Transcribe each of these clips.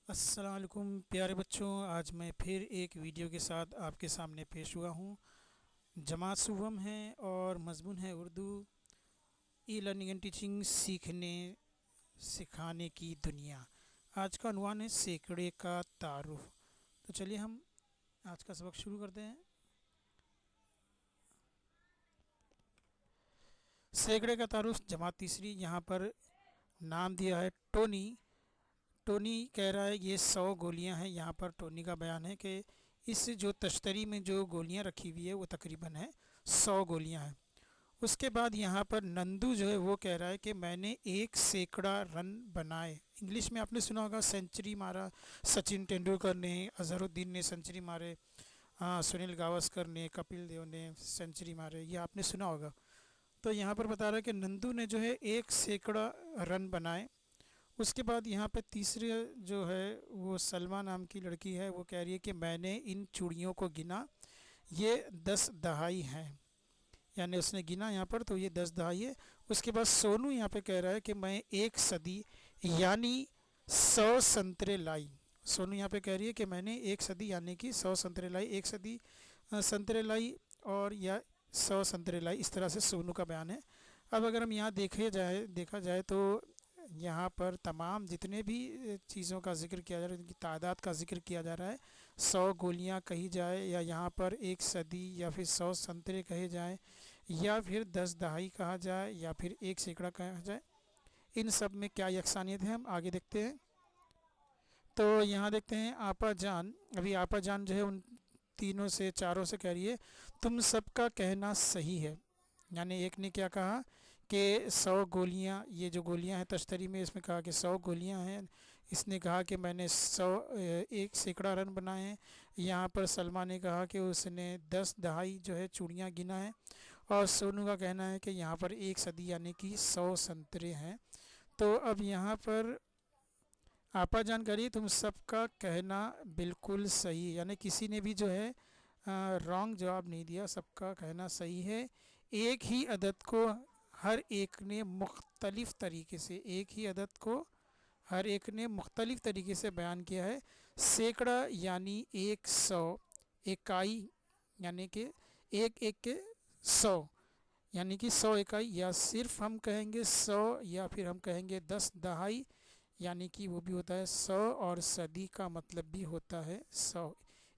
अस्सलाम वालेकुम प्यारे बच्चों, आज मैं फिर एक वीडियो के साथ आपके सामने पेश हुआ हूँ। जमात शुभम है और मज़मून है Urdu. E learning and teaching, सीखने सिखाने की दुनिया। आज का उन्वान है सैकड़े का तारुफ। तो चलिए हम आज का सबक शुरू करते हैं। सैकड़े का तारुफ, जमात तीसरी। यहाँ पर नाम दिया है टोनी। टोनी कह रहा है ये 100 गोलियां हैं। यहाँ पर टोनी का बयान है कि इस जो तश्तरी में जो गोलियां रखी हुई है वो तकरीबन है 100 गोलियां हैं। उसके बाद यहाँ पर नंदू जो है वो कह रहा है कि मैंने 1 सैकड़ा रन बनाए। इंग्लिश में आपने सुना होगा सेंचुरी मारा सचिन तेंदुलकर ने, अजहरुद्दीन ने सेंचुरी मारे, हाँ सुनील गावस्कर ने, कपिल देव ने सेंचुरी मारे, ये आपने सुना होगा। तो यहाँ पर बता रहा है कि नंदू ने जो है 1 सैकड़ा रन बनाए। उसके बाद यहाँ पे तीसरे जो है वो सलमा नाम की लड़की है, वो कह रही है कि मैंने इन चूड़ियों को गिना, ये 10 दहाई हैं। यानी उसने गिना यहाँ पर तो ये 10 दहाई है। उसके बाद सोनू यहाँ पे कह रहा है कि मैं 1 सदी यानी 100 संतरे लाई। सोनू यहाँ पे कह रही है कि मैंने 1 सदी यानी कि 100 संतरे लाई, 1 सदी संतरे लाई और या 100 संतरे लाई, इस तरह से सोनू का बयान है। अब अगर हम यहाँ देखा जाए तो यहाँ पर तमाम जितने भी चीज़ों का जिक्र किया जा रहा है उनकी तादाद का जिक्र किया जा रहा है। 100 गोलियाँ कही जाए या यहाँ पर 1 सदी या फिर 100 संतरे कहे जाए या फिर 10 दहाई कहा जाए या फिर 1 सैकड़ा कहा जाए, इन सब में क्या यकसानियत है हम आगे देखते हैं। तो यहाँ देखते हैं आपा जान। अभी आपा जान जो है उन तीनों से चारों से कह रही है तुम सबका कहना सही है। यानी एक ने क्या कहा कि 100 गोलियाँ, ये जो गोलियाँ हैं तश्तरी में, इसमें कहा कि 100 गोलियाँ हैं। इसने कहा कि मैंने 1 सैकड़ा रन बनाए हैं। यहाँ पर सलमा ने कहा कि उसने 10 दहाई जो है चूड़ियाँ गिना है। और सोनू का कहना है कि यहाँ पर 1 सदी यानी कि 100 संतरे हैं। तो अब यहाँ पर आपा जान करिए तुम सबका कहना बिल्कुल सही, यानी किसी ने भी जो है रॉन्ग जवाब नहीं दिया, सबका कहना सही है। एक ही अदद को हर एक ने मुख्तलिफ तरीके से, एक ही अदद को हर एक ने मुख्तलिफ तरीके से बयान किया है। सैकड़ा यानी 100, इकाई यानी कि एक एक के 100 यानी कि 100 इकाई, या सिर्फ हम कहेंगे 100 या फिर हम कहेंगे 10 दहाई, यानी कि वो भी होता है 100 और सदी का मतलब भी होता है 100।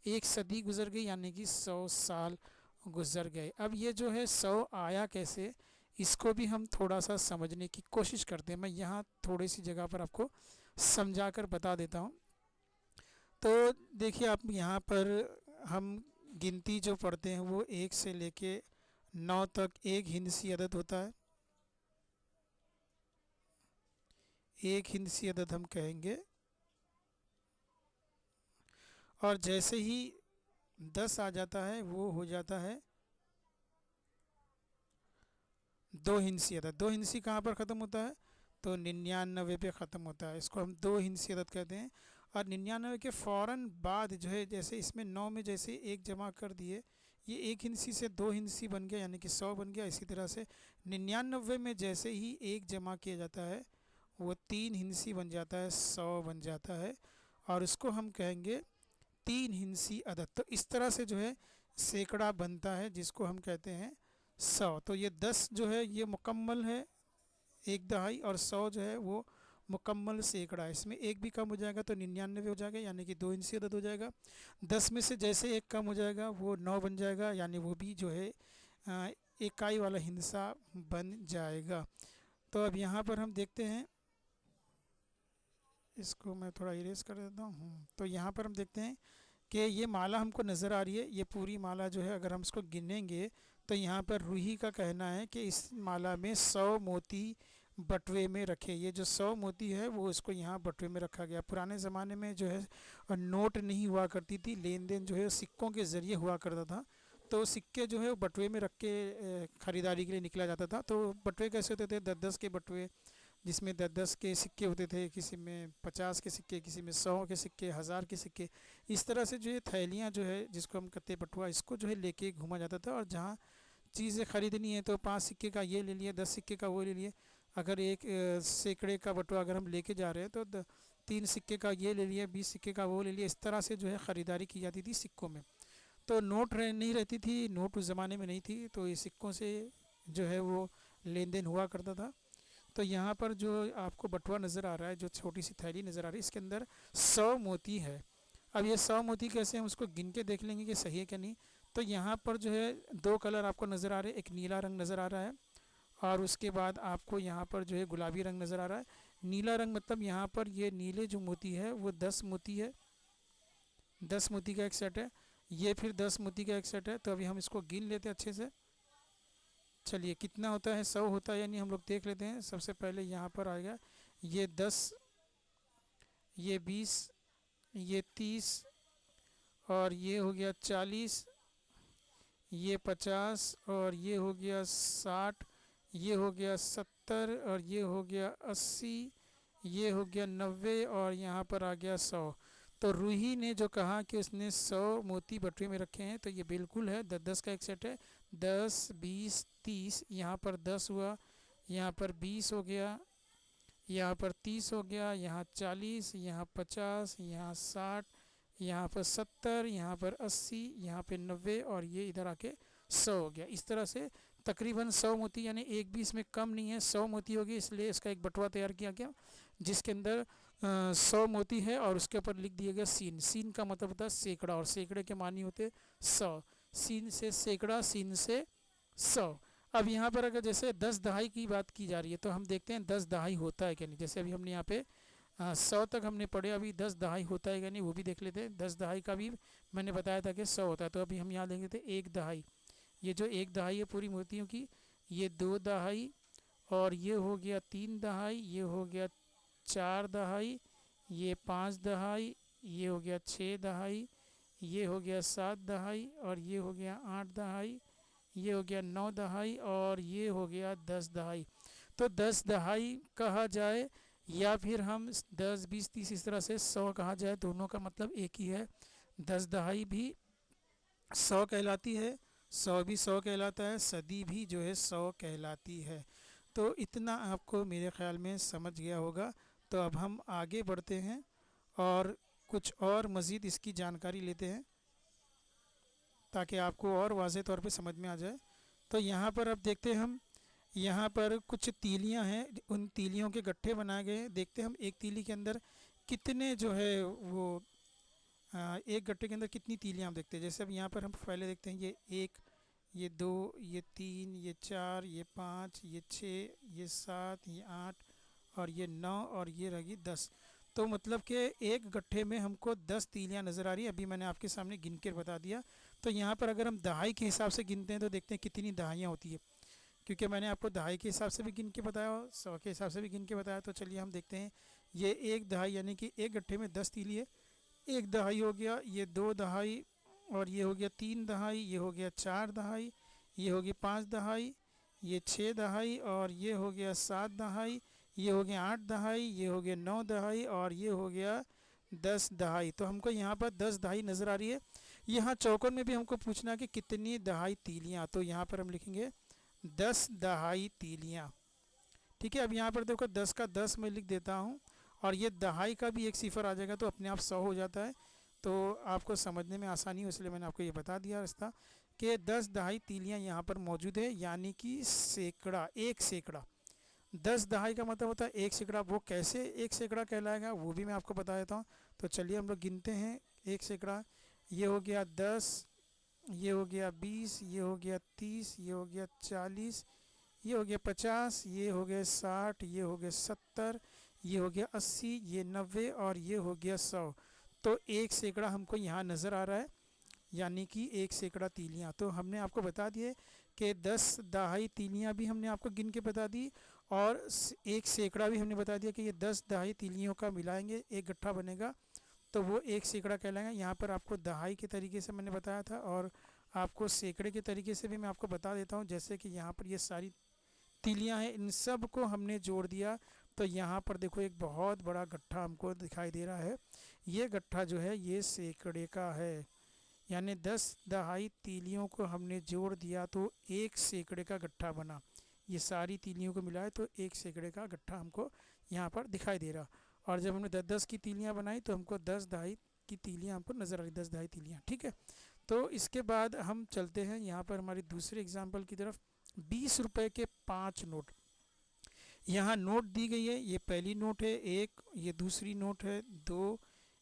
1 सदी गुजर गई यानी कि 100 साल गुजर गए। अब ये जो है 100 आया कैसे, इसको भी हम थोड़ा सा समझने की कोशिश करते हैं। मैं यहाँ थोड़ी सी जगह पर आपको समझा कर बता देता हूँ। तो देखिए आप यहाँ पर हम गिनती जो पढ़ते हैं वो 1 से लेके 9 तक एक हिंदसी अदद होता है। एक हिंदसी अदद हम कहेंगे, और जैसे ही 10 आ जाता है वो हो जाता है 2 हिंसी अदद। 2 हिंसी कहाँ पर ख़त्म होता है, तो 99 पे ख़त्म होता है। इसको हम 2 हिंसी अदद कहते हैं। और 99 के फ़ौरन बाद जो है, जैसे इसमें 9 में जैसे एक जमा कर दिए, ये 1 हिंसी से 2 हिंसी बन गया यानी कि 100 बन गया। इसी तरह से 99 में जैसे ही एक जमा किया जाता है वो 3 हिंसी बन जाता है, 100 बन जाता है, और उसको हम कहेंगे 3 हिंसी अदद। तो इस तरह से जो है सैकड़ा बनता है जिसको हम कहते हैं 100। तो ये 10 जो है ये मुकम्मल है 1 दहाई, और 100 जो है वो मुकम्मल सैकड़ा है। इसमें एक भी कम हो जाएगा तो 99 हो जाएगा यानी कि 2 हिंसी अदद हो जाएगा। 10 में से जैसे एक कम हो जाएगा वो 9 बन जाएगा, यानी वो भी जो है इकाई वाला हिंसा बन जाएगा। तो अब यहाँ पर हम देखते हैं, इसको मैं थोड़ा इरेज कर देता हूँ। तो यहाँ पर हम देखते हैं कि ये माला हमको नज़र आ रही है। ये पूरी माला जो है अगर हम इसको गिनेंगे तो यहाँ पर रूही का कहना है कि इस माला में 100 मोती बटुए में रखे। ये जो 100 मोती है वो इसको यहाँ बटुए में रखा गया। पुराने ज़माने में जो है नोट नहीं हुआ करती थी, लेन देन जो है सिक्कों के ज़रिए हुआ करता था। तो सिक्के जो है वो बटुए में रख के ख़रीदारी के लिए निकला जाता था। तो बटुए कैसे होते थे, 10-10 के बटुए, जिसमें 10-10 के सिक्के होते थे, किसी में 50 के सिक्के, किसी में 100 के सिक्के, 1000 के सिक्के। इस तरह से जो ये थैलियाँ जो है जिसको हम कहते हैं बटुआ, इसको जो है लेके घूमा जाता था। और जहाँ चीज़ें ख़रीदनी है तो 5 सिक्के का ये ले लिए, 10 सिक्के का वो ले लिए। अगर एक सैकड़े का बटुआ अगर हम लेके जा रहे हैं तो 3 सिक्के का ये ले लिया, 20 सिक्के का वो ले लिया, इस तरह से जो है ख़रीदारी की जाती थी सिक्कों में। तो नोट नहीं रहती थी, नोट उस ज़माने में नहीं थी, तो ये सिक्कों से जो है वो लेन देन हुआ करता था। तो यहाँ पर जो आपको बटुआ नज़र आ रहा है, जो छोटी सी थैली नज़र आ रही है, इसके अंदर 100 मोती है। अब ये 100 मोती कैसे, हम उसको गिन के देख लेंगे कि सही है क्या नहीं। तो यहाँ पर जो है 2 कलर आपको नज़र आ रहे हैं, एक नीला रंग नज़र आ रहा है और उसके बाद आपको यहाँ पर जो है गुलाबी रंग नज़र आ रहा है। नीला रंग मतलब यहाँ पर ये नीले जो मोती है वो 10 मोती है, 10 मोती का एक सेट है। ये फिर 10 मोती का एक सेट है। तो अभी हम इसको गिन लेते हैं अच्छे से। चलिए कितना होता है, 100 होता है यानी हम लोग देख लेते हैं। सबसे पहले यहाँ पर आएगा ये 10, ये 20, ये 30 और ये हो गया 40, ये 50 और ये हो गया 60, ये हो गया 70 और ये हो गया 80, ये हो गया 90 और यहाँ पर आ गया 100। तो रूही ने जो कहा कि उसने 100 मोती बटुए में रखे हैं, तो ये बिल्कुल है। 10 का एक सेट है, 10, 20, 30, यहाँ पर 10 हुआ, यहाँ पर 20 हो गया, यहाँ पर 30 हो गया, यहाँ 40, यहाँ 50, यहाँ 60, यहाँ पर 70, यहाँ पर 80, यहाँ पे 90 और ये इधर आके 100 हो गया। इस तरह से तकरीबन 100 मोती, यानी एक भी इसमें कम नहीं है, 100 मोती होगी। इसलिए इसका एक बटुआ तैयार किया गया जिसके अंदर 100 मोती है और उसके ऊपर लिख दिया गया सीन। सीन का मतलब होता है सैकड़ा और सैकड़े के मानी होते 100। सीन से सैकड़ा, सीन से 100। अब यहाँ पर अगर जैसे 10 दहाई की बात की जा रही है तो हम देखते हैं 10 दहाई होता है क्या नहीं। जैसे अभी हमने यहाँ पे 100 तक हमने पढ़े, अभी 10 दहाई होता है क्या नहीं वो भी देख लेते हैं। 10 दहाई का भी मैंने बताया था कि 100 होता है। तो अभी हम यहाँ देख लेते हैं 1 दहाई। ये जो 1 दहाई है पूरी मोतियों की, ये 2 दहाई और ये हो गया 3 दहाई, ये हो गया 4 दहाई, ये 5 दहाई, ये हो गया 6 दहाई, ये हो गया 7 दहाई और ये हो गया 8 दहाई, ये हो गया 9 दहाई और ये हो गया 10 दहाई। तो 10 दहाई कहा जाए या फिर हम 10, 20, 30 इस तरह से 100 कहा जाए, दोनों का मतलब एक ही है। 10 दहाई भी 100 कहलाती है, 100 भी 100 कहलाता है, सदी भी जो है 100 कहलाती है। तो इतना आपको मेरे ख्याल में समझ गया होगा। तो अब हम आगे बढ़ते हैं और कुछ और मज़ीद इसकी जानकारी लेते हैं ताकि आपको और वाज़ेह तौर पे समझ में आ जाए। तो यहाँ पर अब देखते हैं हम, यहाँ पर कुछ तीलियाँ हैं, उन तीलियों के गट्ठे बनाए गए हैं। देखते हैं हम एक तीली के अंदर कितने जो है वो एक गट्ठे के अंदर कितनी तीलियाँ हम देखते हैं। जैसे अब यहाँ पर हम पहले देखते हैं ये 1, ये 2, ये 3, ये 4, ये 5, ये 6, ये 7, ये 8 और ये 9 और ये रहेगी 10। तो मतलब कि एक गट्ठे में हमको 10 तीलियाँ नज़र आ रही है। अभी मैंने आपके सामने गिन कर बता दिया। तो यहाँ पर अगर हम दहाई के हिसाब से गिनते हैं तो देखते हैं कितनी दहाइयाँ होती है, क्योंकि मैंने आपको दहाई के हिसाब से भी गिन के बताया और 100 के हिसाब से भी गिन के बताया। तो चलिए हम देखते हैं। ये एक दहाई यानी कि एक गट्ठे में 10 तीली है। एक दहाई हो गया, ये 2 दहाई और ये हो गया 3 दहाई, ये हो गया 4 दहाई, ये हो गई 5 दहाई, ये 6 दहाई और ये हो गया 7 दहाई, ये हो गया 8 दहाई, ये हो गया 9 दहाई और ये हो गया 10 दहाई। तो हमको यहाँ पर 10 दहाई नज़र आ रही है। यहाँ चौकोन में भी हमको पूछना कि कितनी दहाई तीलियाँ, तो यहाँ पर हम लिखेंगे 10 दहाई तीलियाँ। ठीक है। अब यहाँ पर देखो 10 का 10 मैं लिख देता हूँ और ये दहाई का भी एक सिफर आ जाएगा तो अपने आप 100 हो जाता है। तो आपको समझने में आसानी हो इसलिए मैंने आपको ये बता दिया रास्ता कि 10 दहाई तीलियाँ यहाँ पर मौजूद है, यानी कि सैकड़ा, एक सैकड़ा। 10 दहाई का मतलब होता है एक सैकड़ा। वो कैसे एक सैकड़ा कहलाएगा वो भी मैं आपको बता देता हूँ। तो चलिए हम लोग गिनते हैं एक सैकड़ा। ये हो गया 10, ये हो गया 20, ये हो गया 30, ये हो गया 40, ये हो गया 50, ये हो गया 60, ये हो गया 70, ये हो गया 80, ये 90 और ये हो गया 100। तो एक सैकड़ा हमको यहाँ नज़र आ रहा है, यानी कि एक सैकड़ा तीलियाँ। तो हमने आपको बता दिए कि 10 दहाई तीलियाँ भी हमने आपको गिन के बता दी और एक सैकड़ा भी हमने बता दिया कि ये 10 दहाई तीलियों का मिलाएंगे एक गट्ठा बनेगा तो वो एक सैकड़ा कहलाएगा। यहाँ पर आपको दहाई के तरीके से मैंने बताया था और आपको सैकड़े के तरीके से भी मैं आपको बता देता हूँ। जैसे कि यहाँ पर ये सारी तीलियाँ हैं, इन सब को हमने जोड़ दिया तो यहाँ पर देखो एक बहुत बड़ा गट्ठा हमको दिखाई दे रहा है। ये गट्ठा जो है ये सैकड़े का है, यानी 10 दहाई तीलियों को हमने जोड़ दिया तो एक सैकड़े का गट्ठा बना। ये सारी तीलियों को मिलाए तो एक सैकड़े का गट्ठा हमको यहाँ पर दिखाई दे रहा। और जब हमने 10-10 की तीलियाँ बनाई तो हमको 10 दहाई की तीलियाँ हमको नज़र आ रही, 10 दहाई तीलियाँ, ठीक है। तो इसके बाद हम चलते हैं यहाँ पर हमारी दूसरे एग्जाम्पल की तरफ। 20 रुपए के 5 नोट, यहाँ नोट दी गई है, ये पहली नोट है 1, ये दूसरी नोट है 2,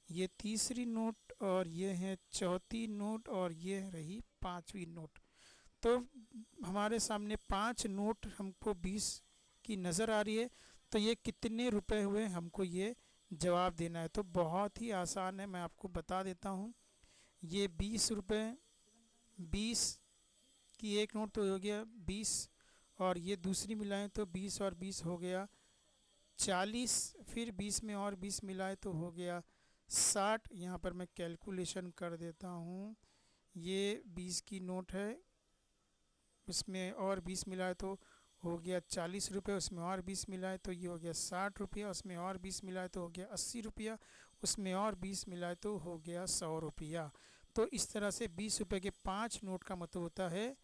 ये तीसरी नोट और ये है चौथी नोट और ये रही 5वीं नोट। तो हमारे सामने 5 नोट हमको 20 की नज़र आ रही है। तो ये कितने रुपए हुए हमको ये जवाब देना है। तो बहुत ही आसान है, मैं आपको बता देता हूँ। ये 20 रुपये, 20 की एक नोट तो हो गया 20, और ये दूसरी मिलाएं तो 20 और 20 हो गया 40, फिर 20 में और 20 मिलाए तो हो गया 60। यहाँ पर मैं कैलकुलेशन कर देता हूँ। ये 20 की नोट है, उसमें और 20 मिलाए तो हो गया 40 रुपये, उसमें और 20 मिलाए तो ये हो गया 60 रुपया, उसमें और 20 मिलाए तो हो गया 80 रुपया, उसमें और 20 मिलाए तो हो गया 100 रुपया। तो इस तरह से 20 रुपये के 5 नोट का मतलब होता है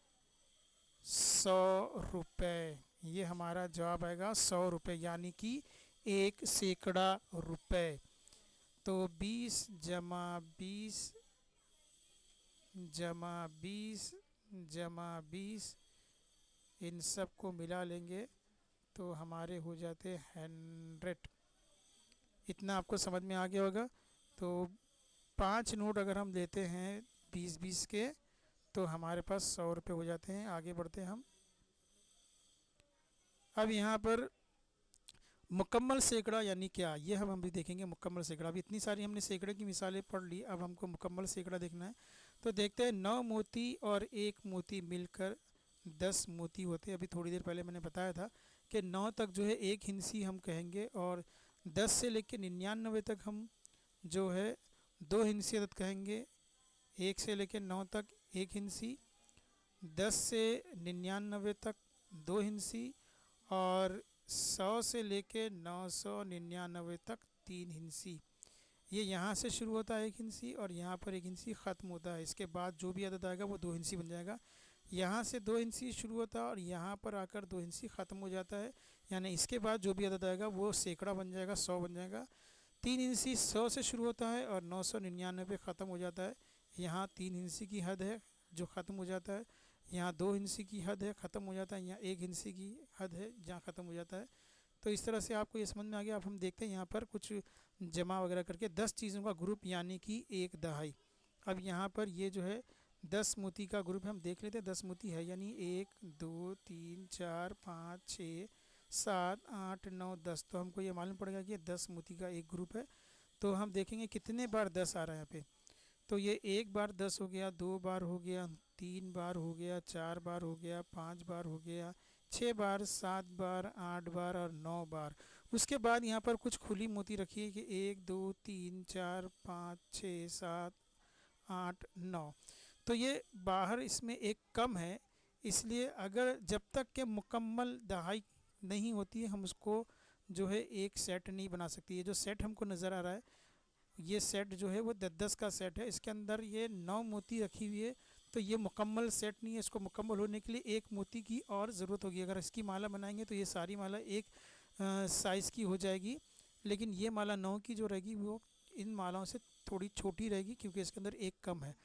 100 रुपये। ये हमारा जवाब आएगा 100 रुपये, यानी कि 1 सैकड़ा रुपये। तो 20 जमा 20 जमा 20 जमा 20, इन सब को मिला लेंगे तो हमारे हो जाते 100। इतना आपको समझ में आ गया होगा। तो 5 नोट अगर हम लेते हैं 20-20 के, तो हमारे पास 100 रुपये हो जाते हैं। आगे बढ़ते हैं हम। अब यहाँ पर मुकम्मल सैकड़ा यानी क्या, ये हम भी देखेंगे। मुकम्मल सैकड़ा, अभी इतनी सारी हमने सैकड़े की मिसालें पढ़ ली, अब हमको मुकम्मल सैकड़ा देखना है। तो देखते हैं, 9 मोती और 1 मोती मिलकर 10 मोती होते हैं। अभी थोड़ी देर पहले मैंने बताया था कि 9 तक जो है 1 हिंसी हम कहेंगे, और 10 से लेकर 99 तक हम जो है 2 हिंसी अदद कहेंगे। 1 से लेकर 9 तक 1 हिंसी, 10 से 99 तक 2 हिंसी, और 100 से लेके 999 तक 3 हिंसी। ये यहाँ से शुरू होता है 1 हिंसी, और यहाँ पर 1 हिंसी ख़त्म होता है। इसके बाद जो भी अदद आएगा वो 2 हिंसी बन जाएगा। यहाँ से 2 हिंसी शुरू होता है और यहाँ पर आकर 2 हिंसी ख़त्म हो जाता है, यानी इसके बाद जो भी अदद आएगा वो सैकड़ा बन जाएगा, 100 बन जाएगा। 3 हिंसी 100 से शुरू होता है और 999 ख़त्म हो जाता है। यहाँ 3 हिंसी की हद है जो ख़त्म हो जाता है। यहाँ 2 हिंसी की हद है, ख़त्म हो जाता है। यहाँ 1 हिंसी की हद है जहाँ ख़त्म हो जाता है। तो इस तरह से आपको ये समझ में आ गया। अब हम देखते हैं यहाँ पर कुछ जमा वगैरह करके 10 चीज़ों का ग्रुप, यानी कि 1 दहाई। अब यहाँ पर ये जो है 10 मोती का ग्रुप हम देख लेते हैं। 10 मोती है, यानी 1 2 3 4 5 6 7 8 9 10। तो हमको ये मालूम पड़ेगा कि 10 मोती का एक ग्रुप है। तो हम देखेंगे कितने बार 10 आ रहा है यहाँ पे। तो ये 1 बार 10 हो गया, 2 बार हो गया, 3 बार हो गया, 4 बार हो गया, 5 बार हो गया, 6 बार, 7 बार, 8 बार और 9 बार। उसके बाद यहाँ पर कुछ खुली मोती रखी है कि 1 2 3 4 5 6 7 8 9। तो ये बाहर इसमें एक कम है, इसलिए अगर जब तक के मुकम्मल दहाई नहीं होती है हम उसको जो है एक सेट नहीं बना सकती। ये जो सेट हमको नज़र आ रहा है, ये सेट जो है वो 10-10 का सेट है। इसके अंदर ये 9 मोती रखी हुई है, तो ये मुकम्मल सेट नहीं है। इसको मुकम्मल होने के लिए 1 मोती की और ज़रूरत होगी। अगर इसकी माला बनाएंगे तो ये सारी माला एक साइज़ की हो जाएगी, लेकिन ये माला 9 की जो रहेगी वो इन मालाओं से थोड़ी छोटी रहेगी, क्योंकि इसके अंदर एक कम है।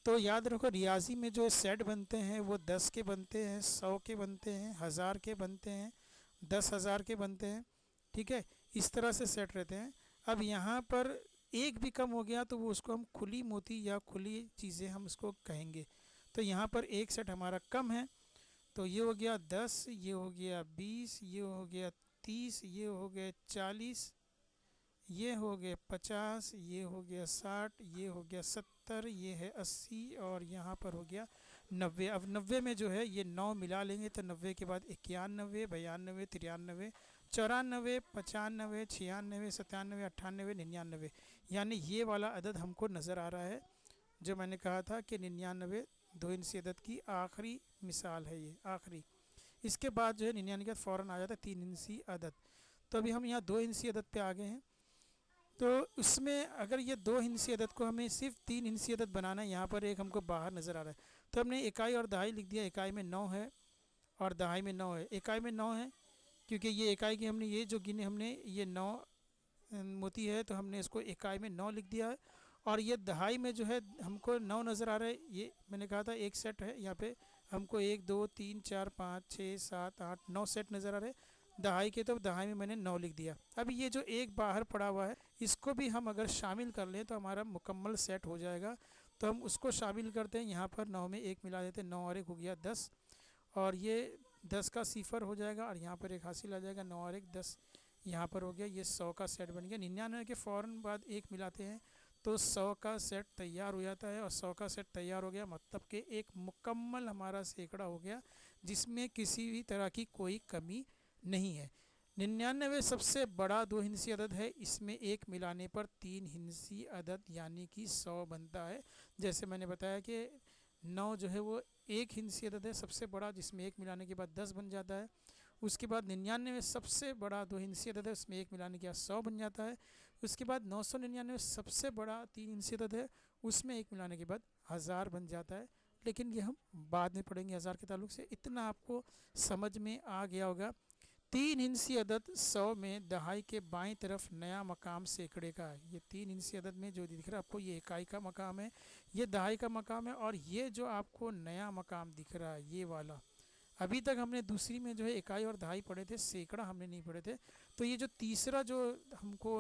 तो याद रखो, रियाजी में जो सेट बनते हैं वो 10 के बनते हैं, 100 के बनते हैं, 1000 के बनते हैं, 10,000 के बनते हैं, ठीक है। इस तरह से सेट रहते हैं। अब यहाँ पर एक भी कम हो गया तो वो उसको हम खुली मोती या खुली चीज़ें हम उसको कहेंगे। तो यहाँ पर एक सेट हमारा कम है, तो ये हो गया 10, ये हो गया 20, ये हो गया 30, ये हो गया 40, ये हो गया 50, ये हो गया 60, ये हो गया 70, ये है 80, और यहाँ पर हो गया 90। अब 90 में जो है ये 9 मिला लेंगे तो 90 के बाद 91, 92, 93, 94, 95, 96, 97, 98, 99, यानी ये वाला अदद हमको नज़र आ रहा है। जो मैंने कहा था कि 99 2 हिंसी अदद की आखिरी मिसाल है, ये आखिरी। इसके बाद जो है 99 के बाद फ़ौरन आ जाता है 3 हिंसी अदद। तो अभी हम यहाँ 2 हिंसी अदद पे आ गए हैं। तो उसमें अगर ये 2 हिंसी अदद को हमें सिर्फ 3 हिंसी अदद बनाना है, यहाँ पर एक हमको बाहर नज़र आ रहा है, तो हमने इकाई और दहाई लिख दिया। इकाई में 9 है और दहाई में 9 है। इकाई में 9 है क्योंकि ये इकाई की हमने ये जो गिने हमने ये 9 मोती है, तो हमने इसको इकाई में 9 लिख दिया है। और ये दहाई में जो है हमको 9 नज़र आ रहा है, ये मैंने कहा था एक सेट है, यहाँ पे हमको 1 2 3 4 5 6 7 8 9 सेट नज़र आ रहे हैं दहाई के, तो दहाई में मैंने 9 लिख दिया। अभी ये जो एक बाहर पड़ा हुआ है इसको भी हम अगर शामिल कर लें तो हमारा मुकम्मल सेट हो जाएगा। तो हम उसको शामिल करते हैं, यहाँ पर 9 में 1 मिला देते हैं, 9 और 1 हो गया 10, और ये 10 का सिफर हो जाएगा और यहाँ पर एक हासिल आ जाएगा, 9 और 1 10, यहाँ पर हो गया, ये 100 का सेट बन गया। 99 के फ़ौरन बाद 1 मिलाते हैं तो 100 का सेट तैयार हो जाता है, और 100 का सेट तैयार हो गया मतलब कि एक मुकम्मल हमारा सैकड़ा हो गया जिसमें किसी भी तरह की कोई कमी नहीं है। 99 सबसे बड़ा 2 हिंसी अदद है, इसमें 1 मिलाने पर 3 हिंसी अदद यानी कि 100 बनता है। जैसे मैंने बताया कि 9 जो है वो 1 हिंसी अदद है सबसे बड़ा, जिसमें 1 मिलाने के बाद 10 बन जाता है। उसके बाद 99 सबसे बड़ा 2 हिंसी अदद है, उसमें 1 मिलाने के बाद 100 बन जाता है। उसके बाद 999 सबसे बड़ा 3 हिंसी अदद है, उसमें 1 मिलाने के बाद 1000 बन जाता है। लेकिन ये हम बाद में पढ़ेंगे 1000 के ताल्लुक से। इतना आपको समझ में आ गया होगा। 3 हिंसी अदद 100 में दहाई के बाईं तरफ नया मकाम सैकड़े का है। ये 3 हिंसी अदद में जो दिख रहा है आपको, ये इकाई का मकाम है, ये दहाई का मकाम है, और ये जो आपको नया मकाम दिख रहा है ये वाला, अभी तक हमने दूसरी में जो है इकाई और दहाई पढ़े थे, सैकड़ा हमने नहीं पढ़े थे। तो ये जो तीसरा जो हमको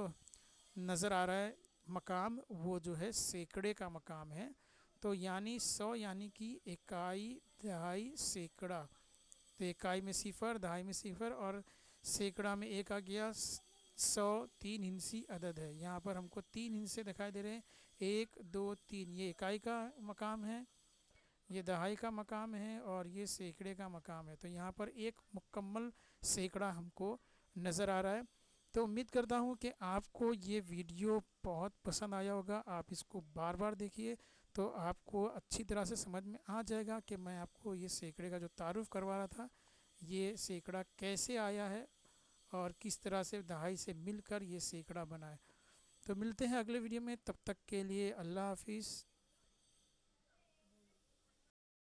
नज़र आ रहा है मकाम, वो जो है सैकड़े का मकाम है। तो यानी 100 यानी कि इकाई दहाई सैकड़ा, तो इकाई में सिफर, दहाई में सिफर, और सैकड़ा में 1 आ गया। 100 3 हिंसी अदद है, यहाँ पर हमको 3 हिंसे दिखाई दे रहे हैं, 1 2 3, ये इकाई का मकाम है, ये दहाई का मकाम है, और ये सैकड़े का मकाम है। तो यहाँ पर एक मुकम्मल सैकड़ा हमको नज़र आ रहा है। तो उम्मीद करता हूँ कि आपको ये वीडियो बहुत पसंद आया होगा। आप इसको बार बार देखिए तो आपको अच्छी तरह से समझ में आ जाएगा कि मैं आपको ये सैकड़े का जो तारुफ़ करवा रहा था, ये सैकड़ा कैसे आया है और किस तरह से दहाई से मिलकर ये सैकड़ा बना है। तो मिलते हैं अगले वीडियो में, तब तक के लिए अल्लाह हाफिज़।